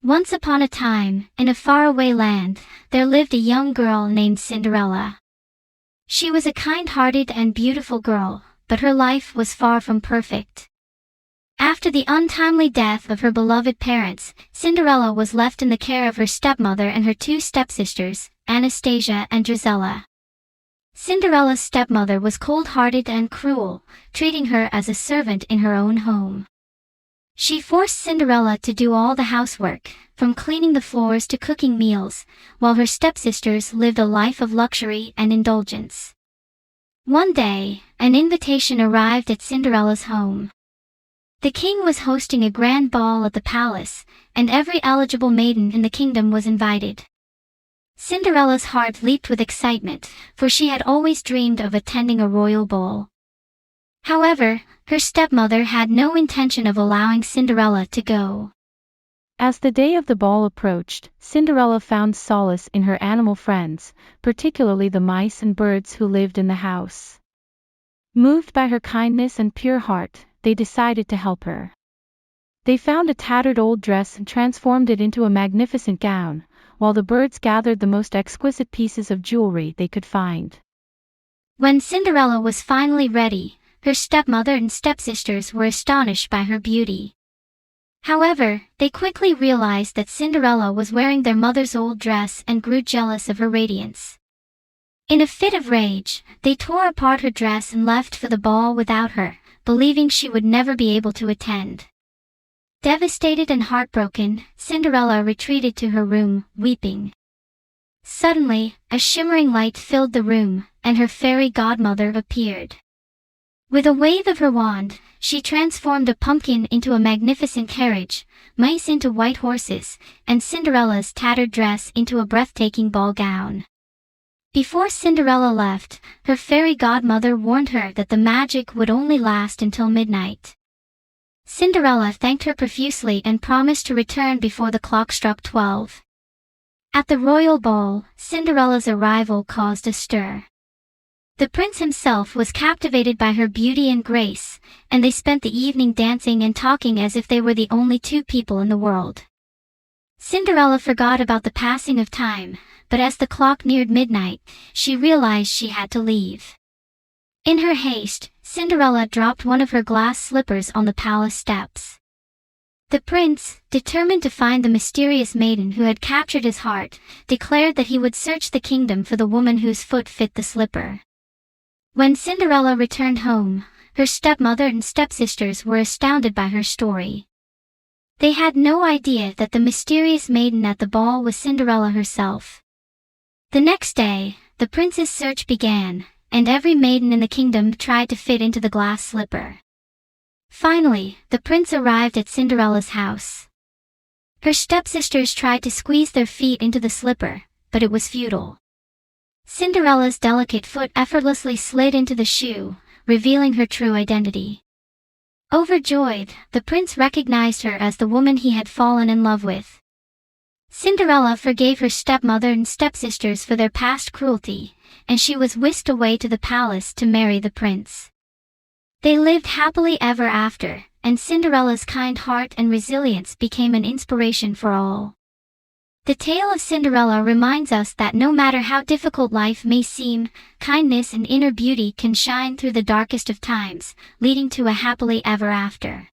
Once upon a time, in a faraway land, there lived a young girl named Cinderella. She was a kind-hearted and beautiful girl, but her life was far from perfect. After the untimely death of her beloved parents, Cinderella was left in the care of her stepmother and her two stepsisters, Anastasia and Drizella. Cinderella's stepmother was cold-hearted and cruel, treating her as a servant in her own home. She forced Cinderella to do all the housework, from cleaning the floors to cooking meals, while her stepsisters lived a life of luxury and indulgence. One day, an invitation arrived at Cinderella's home. The king was hosting a grand ball at the palace, and every eligible maiden in the kingdom was invited. Cinderella's heart leaped with excitement, for she had always dreamed of attending a royal ball. However, her stepmother had no intention of allowing Cinderella to go. As the day of the ball approached, Cinderella found solace in her animal friends, particularly the mice and birds who lived in the house. Moved by her kindness and pure heart, they decided to help her. They found a tattered old dress and transformed it into a magnificent gown, while the birds gathered the most exquisite pieces of jewelry they could find. When Cinderella was finally ready, her stepmother and stepsisters were astonished by her beauty. However, they quickly realized that Cinderella was wearing their mother's old dress and grew jealous of her radiance. In a fit of rage, they tore apart her dress and left for the ball without her, believing she would never be able to attend. Devastated and heartbroken, Cinderella retreated to her room, weeping. Suddenly, a shimmering light filled the room, and her fairy godmother appeared. With a wave of her wand, she transformed a pumpkin into a magnificent carriage, mice into white horses, and Cinderella's tattered dress into a breathtaking ball gown. Before Cinderella left, her fairy godmother warned her that the magic would only last until midnight. Cinderella thanked her profusely and promised to return before the clock struck 12. At the royal ball, Cinderella's arrival caused a stir. The prince himself was captivated by her beauty and grace, and they spent the evening dancing and talking as if they were the only two people in the world. Cinderella forgot about the passing of time, but as the clock neared midnight, she realized she had to leave. In her haste, Cinderella dropped one of her glass slippers on the palace steps. The prince, determined to find the mysterious maiden who had captured his heart, declared that he would search the kingdom for the woman whose foot fit the slipper. When Cinderella returned home, her stepmother and stepsisters were astounded by her story. They had no idea that the mysterious maiden at the ball was Cinderella herself. The next day, the prince's search began, and every maiden in the kingdom tried to fit into the glass slipper. Finally, the prince arrived at Cinderella's house. Her stepsisters tried to squeeze their feet into the slipper, but it was futile. Cinderella's delicate foot effortlessly slid into the shoe, revealing her true identity. Overjoyed, the prince recognized her as the woman he had fallen in love with. Cinderella forgave her stepmother and stepsisters for their past cruelty, and she was whisked away to the palace to marry the prince. They lived happily ever after, and Cinderella's kind heart and resilience became an inspiration for all. The tale of Cinderella reminds us that no matter how difficult life may seem, kindness and inner beauty can shine through the darkest of times, leading to a happily ever after.